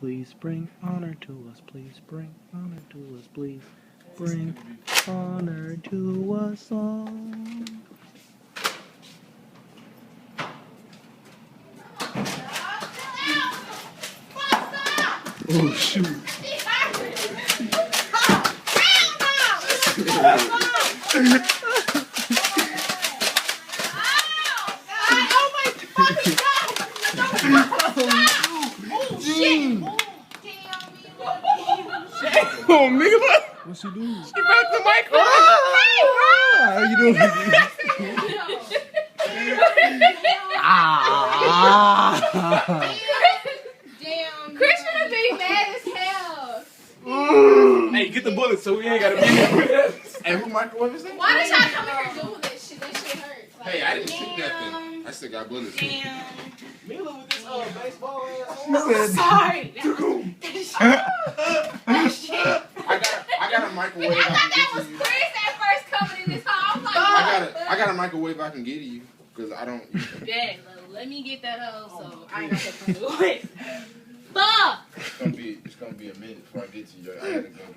please bring honor to us. Please bring honor to us. Please bring honor to us all. Oh shoot. Oh, nigga, what's she doing? She broke the microphone. How you doing? Damn. Christian is being mad as hell. Hey, get the bullets so we ain't gotta be here. Hey, who microwave is that? Why did y'all come in here doing this shit? That shit hurts. Like, Hey, I didn't shoot nothing. I still got bullets. Damn. Mila with this baseball ass. Sorry. That shit. I got a microwave I I thought can that get was to you. Chris at first coming in this hall. I'm like, I got a microwave I can get to you because I don't. Dad, let me get that hoe so I ain't got to do it. Fuck. It's gonna be a minute before I get to you. I gotta go.